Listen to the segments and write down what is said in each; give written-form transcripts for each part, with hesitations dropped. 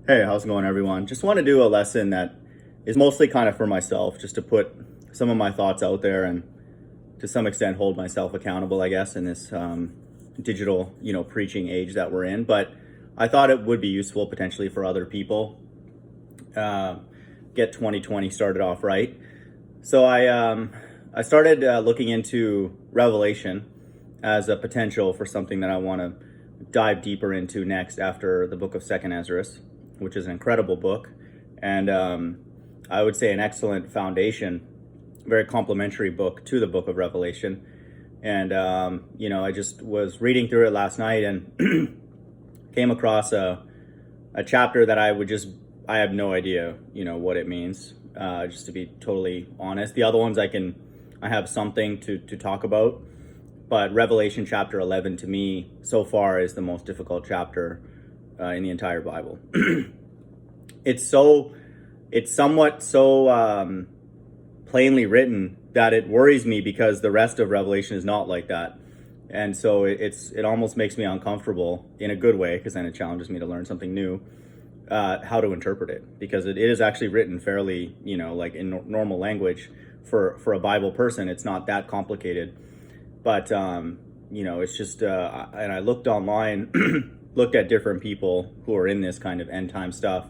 Hey, how's it going, everyone? Just want to do a lesson that is mostly kind of for myself, just to put some of my thoughts out there and to some extent hold myself accountable, I guess, in this digital, preaching age that we're in. But I thought it would be useful potentially for other people. Uh, get 2020 started off right. So I started looking into Revelation as a potential for something that I want to dive deeper into next after the book of Second Ezra, which is an incredible book, and I would say an excellent foundation, very complementary book to the book of Revelation. And I just was reading through it last night and came across a chapter that I have no idea, what it means. Just to be totally honest, the other ones I have something to talk about, but Revelation chapter 11 to me so far is the most difficult chapter in the entire Bible. it's somewhat so plainly written that it worries me, because the rest of Revelation is not like that. And so it almost makes me uncomfortable in a good way, because then it challenges me to learn something new, how to interpret it, because it is actually written fairly, like in normal language for a Bible person. It's not that complicated, but it's just, and I looked online, looked at different people who are in this kind of end time stuff,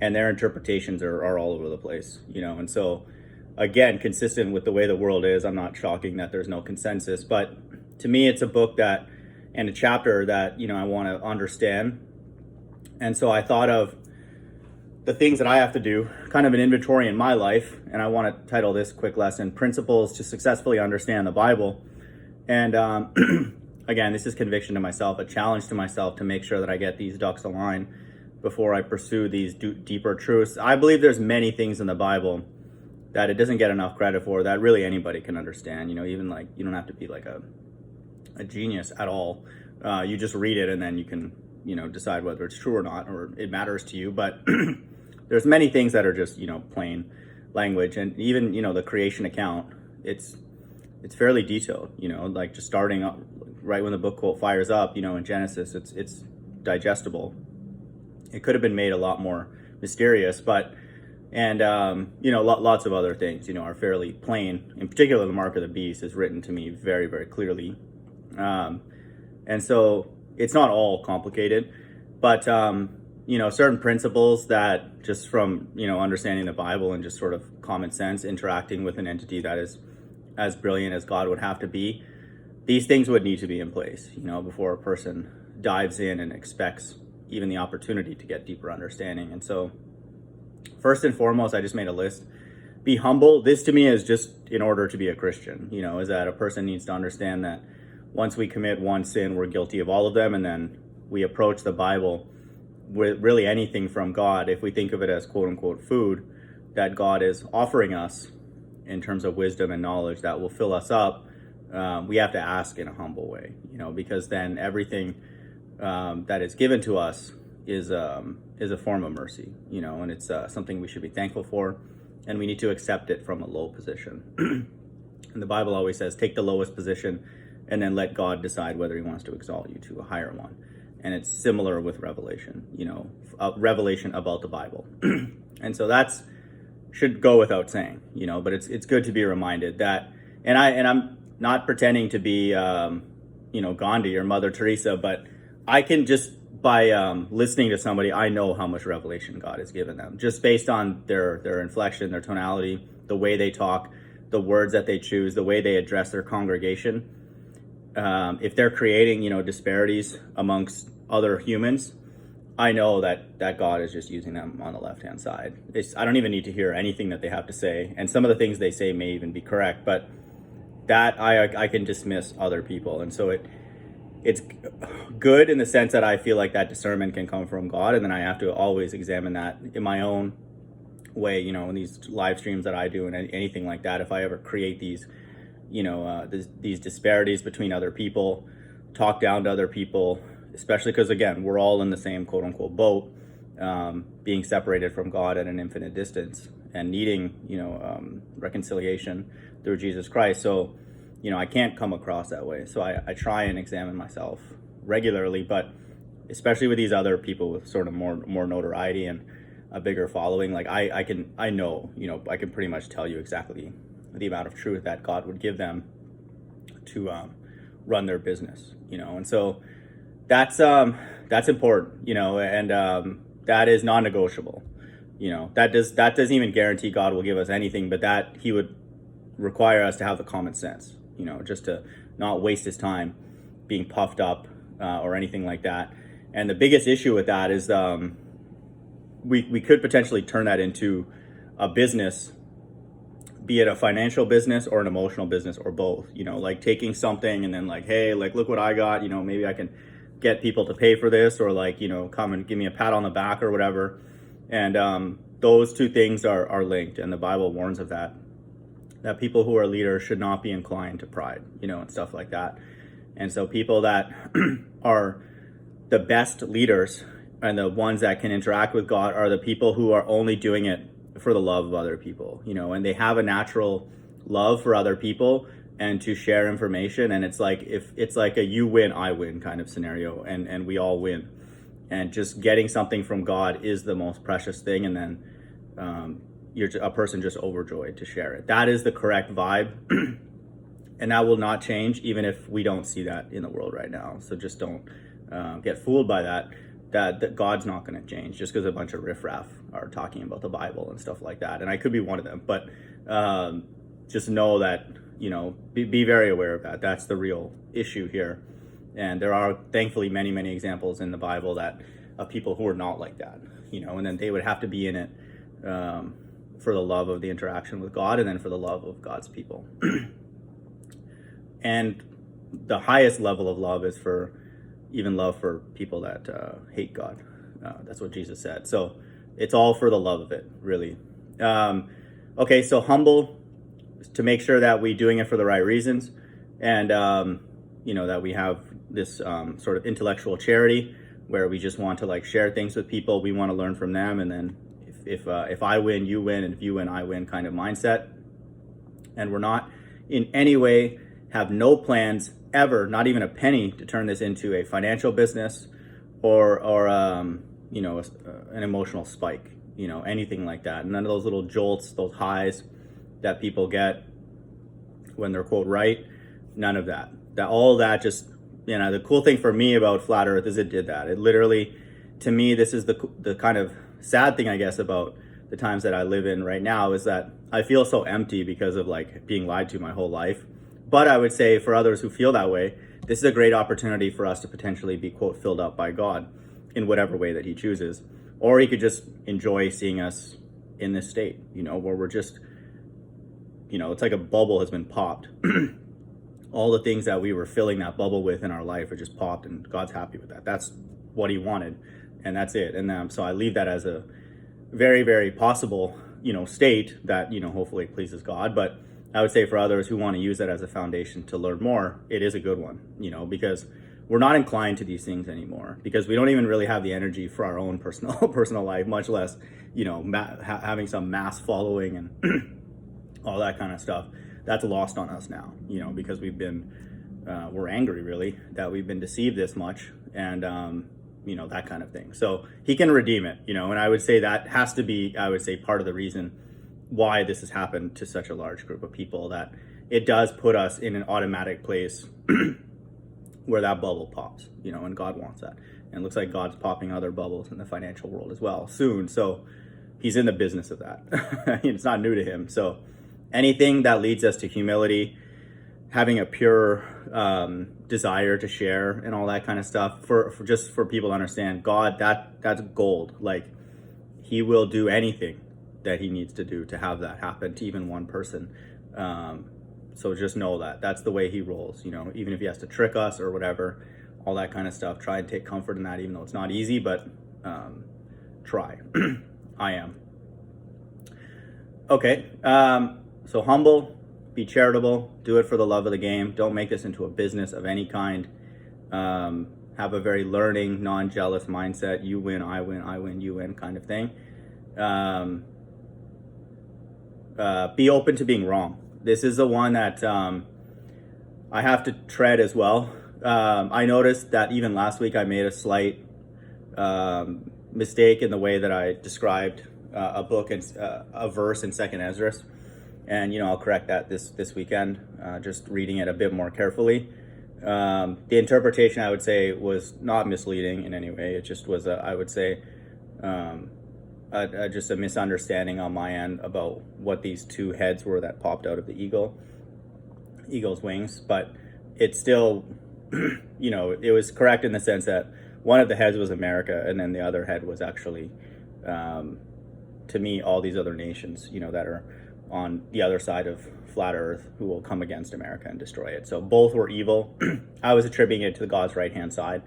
and their interpretations are all over the place, and so again, consistent with the way the world is, I'm not shocking that there's no consensus. But to me, it's a book that, and a chapter that, I want to understand. And so I thought of the things that I have to do, kind of an inventory in my life, and I want to title this quick lesson, Principles to Successfully Understand the Bible. And again, this is conviction to myself, a challenge to myself to make sure that I get these ducks aligned before I pursue these deeper truths. I believe there's many things in the Bible that it doesn't get enough credit for, that really anybody can understand. Even like, you don't have to be like a genius at all. You just read it and then you can, decide whether it's true or not, or it matters to you. But there's many things that are just, plain language. And even, the creation account, it's fairly detailed, like just starting up right when the book quote fires up, in Genesis, it's digestible. It could have been made a lot more mysterious, but lots of other things, are fairly plain. In particular, the mark of the beast is written to me very, very clearly. And so it's not all complicated, but, certain principles that just from, understanding the Bible and just sort of common sense, interacting with an entity that is as brilliant as God would have to be, these things would need to be in place, before a person dives in and expects even the opportunity to get deeper understanding. And so first and foremost, I just made a list. Be humble. This to me is just in order to be a Christian, is that a person needs to understand that once we commit one sin, we're guilty of all of them. And then we approach the Bible with really anything from God, if we think of it as quote unquote food that God is offering us in terms of wisdom and knowledge that will fill us up. We have to ask in a humble way, because then everything that is given to us is a form of mercy, and it's something we should be thankful for, and we need to accept it from a low position. And the Bible always says, take the lowest position and then let God decide whether he wants to exalt you to a higher one. And it's similar with Revelation, revelation about the Bible. And so that's should go without saying, but it's good to be reminded that, and I'm not pretending to be Gandhi or Mother Teresa, but I can just by listening to somebody, I know how much revelation God has given them, just based on their inflection, their tonality, the way they talk, the words that they choose, the way they address their congregation. If they're creating, disparities amongst other humans, I know that God is just using them on the left-hand side. I don't even need to hear anything that they have to say, and some of the things they say may even be correct, but that I can dismiss other people. And so it's good in the sense that I feel like that discernment can come from God, and then I have to always examine that in my own way, in these live streams that I do and anything like that. If I ever create these, these disparities between other people, talk down to other people, especially because, again, we're all in the same quote unquote boat, being separated from God at an infinite distance and needing, reconciliation through Jesus Christ. So, I can't come across that way. So I try and examine myself regularly, but especially with these other people with sort of more notoriety and a bigger following. Like I know, I can pretty much tell you exactly the amount of truth that God would give them to run their business, and so that's important, and that is non-negotiable. That doesn't even guarantee God will give us anything, but that He would require us to have the common sense, just to not waste His time being puffed up or anything like that. And the biggest issue with that is we could potentially turn that into a business, be it a financial business or an emotional business or both, like taking something and then like, hey, like, look what I got, maybe I can get people to pay for this, or like, come and give me a pat on the back or whatever. And those two things are linked, and the Bible warns of that people who are leaders should not be inclined to pride, and stuff like that. And so people that are the best leaders and the ones that can interact with God are the people who are only doing it for the love of other people, and they have a natural love for other people and to share information. And it's like, if it's like a you win, I win kind of scenario, and we all win. And just getting something from God is the most precious thing. And then you're a person just overjoyed to share it. That is the correct vibe. And that will not change, even if we don't see that in the world right now. So just don't get fooled by that God's not going to change just because a bunch of riffraff are talking about the Bible and stuff like that. And I could be one of them, but just know that, be very aware of that. That's the real issue here. And there are thankfully many, many examples in the Bible of people who are not like that, and then they would have to be in it for the love of the interaction with God, and then for the love of God's people. And the highest level of love is even love for people that hate God. That's what Jesus said. So it's all for the love of it, really. Okay, so humble, to make sure that we're doing it for the right reasons, and that we have this sort of intellectual charity where we just want to like share things with people. We want to learn from them, and then if I win, you win, and if you win, I win kind of mindset. And we're not in any way have no plans ever, not even a penny, to turn this into a financial business or an emotional spike, anything like that. None of those little jolts, those highs that people get when they're quote right, none of that. All that just, the cool thing for me about Flat Earth is it did that. It literally, to me, this is the kind of sad thing, I guess, about the times that I live in right now, is that I feel so empty because of like being lied to my whole life. But I would say for others who feel that way, this is a great opportunity for us to potentially be, quote, filled up by God in whatever way that He chooses. Or He could just enjoy seeing us in this state, where we're just, it's like a bubble has been popped. All the things that we were filling that bubble with in our life are just popped, and God's happy with that. That's what He wanted, and that's it. And so I leave that as a very, very possible, state that, hopefully pleases God. But I would say for others who want to use that as a foundation to learn more, it is a good one, because we're not inclined to these things anymore, because we don't even really have the energy for our own personal life, much less, having some mass following and all that kind of stuff. That's lost on us now, because we're angry really that we've been deceived this much, and, that kind of thing. So He can redeem it, and I would say that has to be, part of the reason why this has happened to such a large group of people, that it does put us in an automatic place where that bubble pops, and God wants that. And it looks like God's popping other bubbles in the financial world as well soon. So He's in the business of that. It's not new to Him. So anything that leads us to humility, having a pure desire to share and all that kind of stuff, for people to understand God, that's gold. Like, He will do anything that He needs to do to have that happen to even one person. So just know that that's the way He rolls, even if He has to trick us or whatever, all that kind of stuff. Try and take comfort in that, even though it's not easy, but try. I am. Okay, so humble, be charitable, do it for the love of the game. Don't make this into a business of any kind. Have a very learning, non-jealous mindset. You win, I win, you win kind of thing. Be open to being wrong. This is the one that I have to tread as well. I noticed that even last week I made a slight mistake in the way that I described a book and a verse in Second Ezra, and I'll correct that this weekend. Just reading it a bit more carefully. The interpretation, I would say, was not misleading in any way. It just was, I would say, just a misunderstanding on my end about what these two heads were that popped out of the eagle's wings. But it's still, it was correct in the sense that one of the heads was America, and then the other head was actually, to me, all these other nations, that are on the other side of flat earth who will come against America and destroy it. So both were evil. I was attributing it to God's right-hand side.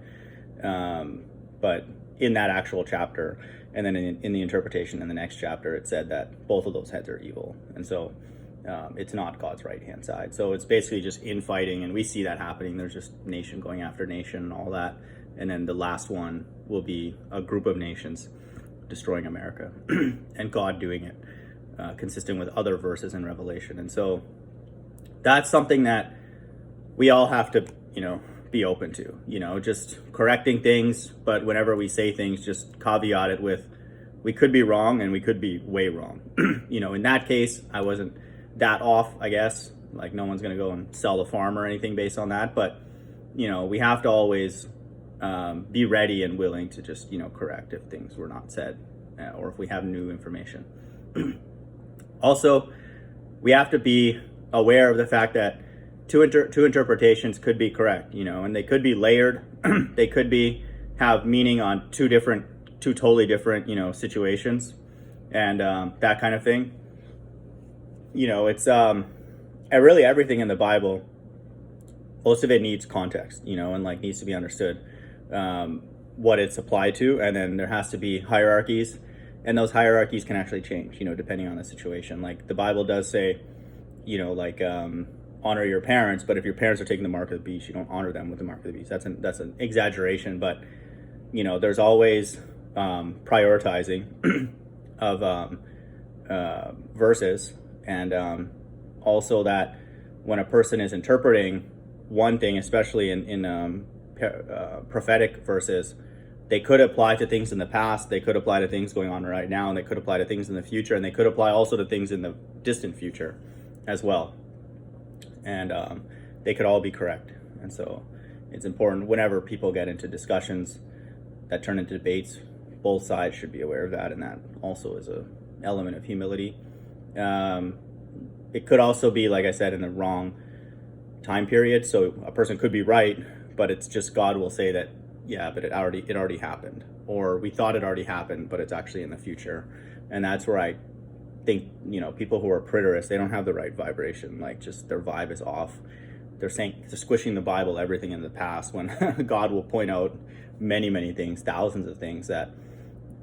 But in that actual chapter, and then in the interpretation in the next chapter, it said that both of those heads are evil. And so it's not God's right-hand side. So it's basically just infighting, and we see that happening. There's just nation going after nation and all that. And then the last one will be a group of nations destroying America and God doing it, consistent with other verses in Revelation. And so that's something that we all have to, be open to, just correcting things. But whenever we say things, just caveat it with, we could be wrong and we could be way wrong. In that case, I wasn't that off, I guess. Like, no one's going to go and sell the farm or anything based on that. But, we have to always be ready and willing to just, correct if things were not said or if we have new information. Also, we have to be aware of the fact that two interpretations could be correct, and they could be layered. They could have meaning on two totally different, situations, and that kind of thing. It's really everything in the Bible. Most of it needs context, and needs to be understood what it's applied to, and then there has to be hierarchies, and those hierarchies can actually change, depending on the situation. Like the Bible does say, honor your parents, but if your parents are taking the mark of the beast, you don't honor them with the mark of the beast. That's an exaggeration, but there's always prioritizing of verses, and also that when a person is interpreting one thing, especially in prophetic verses, they could apply to things in the past, they could apply to things going on right now, and they could apply to things in the future, and they could apply also to things in the distant future as well. And they could all be correct. And so it's important whenever people get into discussions that turn into debates, both sides should be aware of that, and that also is an element of humility. It could also be, like I said, in the wrong time period. So a person could be right, but it's just God will say that, yeah, but it already happened, or we thought it already happened, but it's actually in the future. And that's where I think, people who are preterists, they don't have the right vibration. Like, just their vibe is off. They're squishing the Bible, everything in the past, when God will point out many, many things, thousands of things that,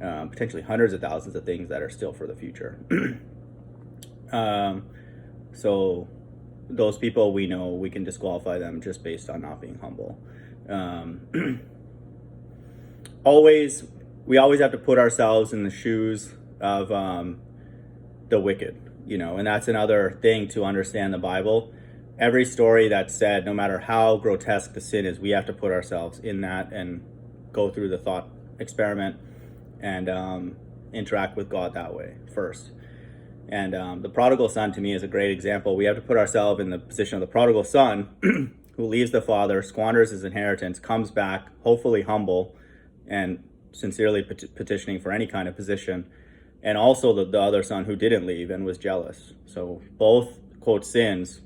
potentially hundreds of thousands of things that are still for the future. So those people, we know we can disqualify them just based on not being humble. We always have to put ourselves in the shoes of the wicked, and that's another thing to understand the Bible. Every story that's said, no matter how grotesque the sin is, we have to put ourselves in that and go through the thought experiment and interact with God that way first. And the prodigal son, to me, is a great example. We have to put ourselves in the position of the prodigal son who leaves the father, squanders his inheritance, comes back, hopefully humble and sincerely petitioning for any kind of position, and also the other son who didn't leave and was jealous. So both, quote, sins,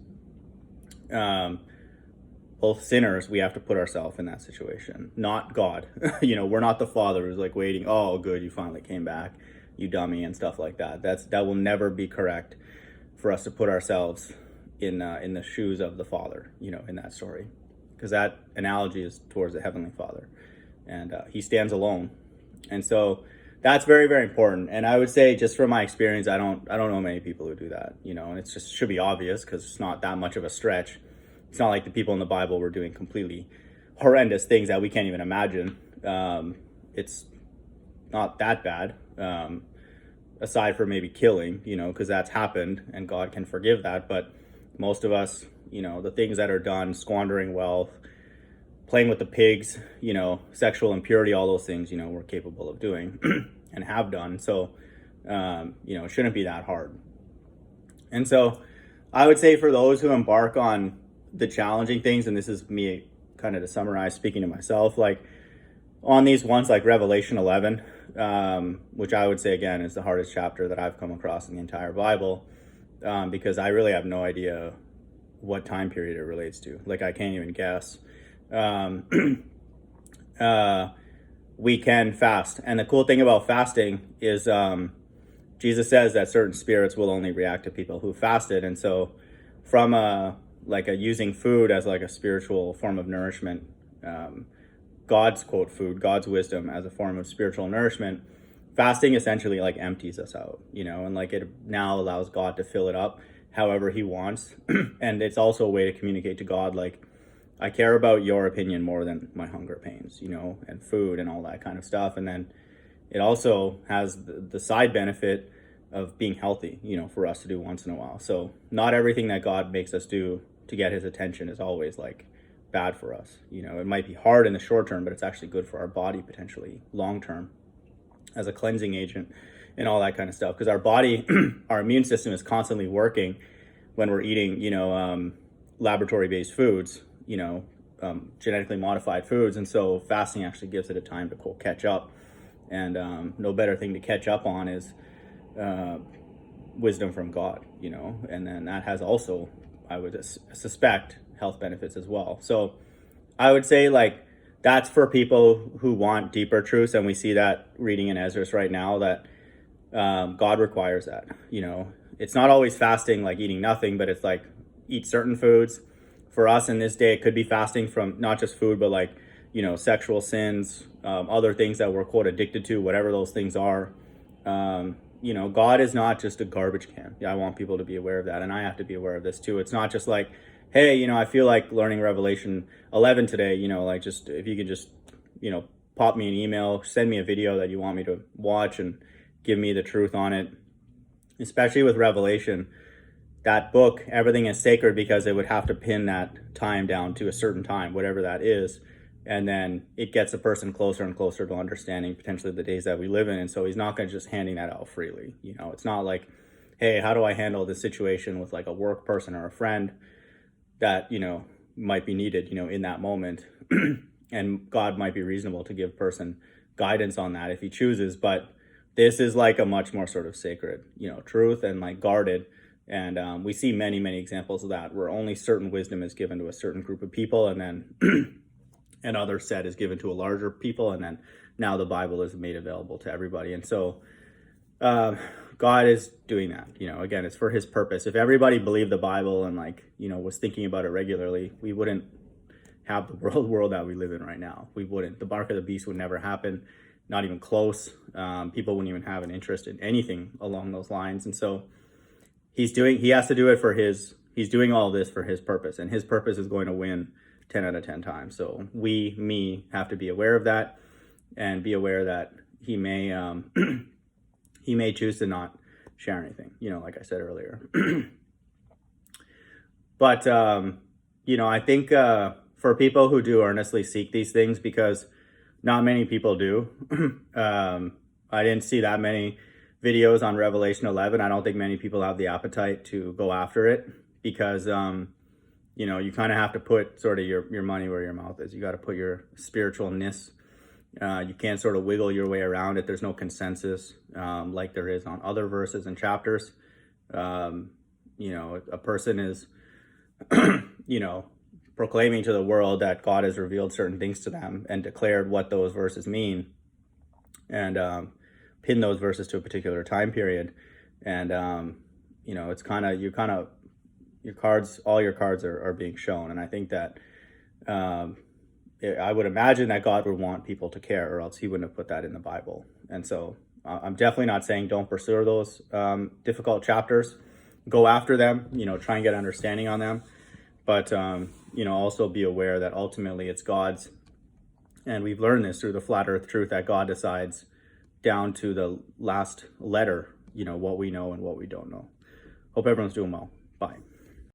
both sinners, we have to put ourselves in that situation, not God. We're not the father who's like waiting, oh, good, you finally came back, you dummy, and stuff like that. That will never be correct for us to put ourselves in the shoes of the father, in that story, because that analogy is towards the heavenly Father, and he stands alone. And so that's very, very important. And I would say, just from my experience, I don't know many people who do that, and it just should be obvious because it's not that much of a stretch. It's not like the people in the Bible were doing completely horrendous things that we can't even imagine. It's not that bad, aside from maybe killing, because that's happened and God can forgive that. But most of us, the things that are done, squandering wealth, playing with the pigs, sexual impurity, all those things, we're capable of doing and have done. So, it shouldn't be that hard. And so I would say for those who embark on the challenging things, and this is me kind of to summarize, speaking to myself, like on these ones like Revelation 11, which I would say again is the hardest chapter that I've come across in the entire Bible, because I really have no idea what time period it relates to. Like I can't even guess. We can fast, and the cool thing about fasting is Jesus says that certain spirits will only react to people who fasted. And so from using food as like a spiritual form of nourishment, God's quote food, God's wisdom as a form of spiritual nourishment, fasting essentially like empties us out, and like it now allows God to fill it up however he wants. And it's also a way to communicate to God, like, I care about your opinion more than my hunger pains, and food and all that kind of stuff. And then it also has the side benefit of being healthy, for us to do once in a while. So not everything that God makes us do to get his attention is always like bad for us. It might be hard in the short term, but it's actually good for our body potentially long term as a cleansing agent and all that kind of stuff. Because our body, our immune system is constantly working when we're eating, laboratory-based foods, genetically modified foods. And so fasting actually gives it a time to catch up. And no better thing to catch up on is wisdom from God, and then that has also, I would suspect, health benefits as well. So I would say like that's for people who want deeper truths, and we see that reading in Ezra right now that God requires that. It's not always fasting like eating nothing, but it's like eat certain foods. For us in this day, it could be fasting from not just food, but like sexual sins, other things that we're quote addicted to, whatever those things are. God is not just a garbage can. I want people to be aware of that, and I have to be aware of this too. It's not just like, hey, I feel like learning Revelation 11 today, like just if you could just, pop me an email, send me a video that you want me to watch and give me the truth on it. Especially with Revelation, that book, everything is sacred because it would have to pin that time down to a certain time, whatever that is. And then it gets a person closer and closer to understanding potentially the days that we live in. And so he's not going to just handing that out freely. It's not like, hey, how do I handle this situation with like a work person or a friend that, might be needed, in that moment. And God might be reasonable to give person guidance on that if he chooses. But this is like a much more sort of sacred, truth and like guarded. And we see many, many examples of that where only certain wisdom is given to a certain group of people, and then another set is given to a larger people, and then now the Bible is made available to everybody. And so God is doing that. Again, it's for his purpose. If everybody believed the Bible and was thinking about it regularly, we wouldn't have the world that we live in right now. We wouldn't. The mark of the beast would never happen, not even close. People wouldn't even have an interest in anything along those lines. And so he has to do it he's doing all this for his purpose, and his purpose is going to win 10 out of 10 times. So we have to be aware of that, and be aware that he may he may choose to not share anything, like I said earlier. But I think for people who do earnestly seek these things, because not many people do. I didn't see that many videos on Revelation 11. I don't think many people have the appetite to go after it, because you kind of have to put sort of your money where your mouth is. You got to put your spiritualness. You can't sort of wiggle your way around it. There's no consensus like there is on other verses and chapters. A person is, proclaiming to the world that God has revealed certain things to them and declared what those verses mean, and pin those verses to a particular time period. And, it's kind of, all your cards are being shown. And I think that I would imagine that God would want people to care, or else he wouldn't have put that in the Bible. And so I'm definitely not saying don't pursue those difficult chapters. Go after them, try and get understanding on them. But, also be aware that ultimately it's God's. And we've learned this through the flat earth truth that God decides down to the last letter, what we know and what we don't know. Hope everyone's doing well. Bye.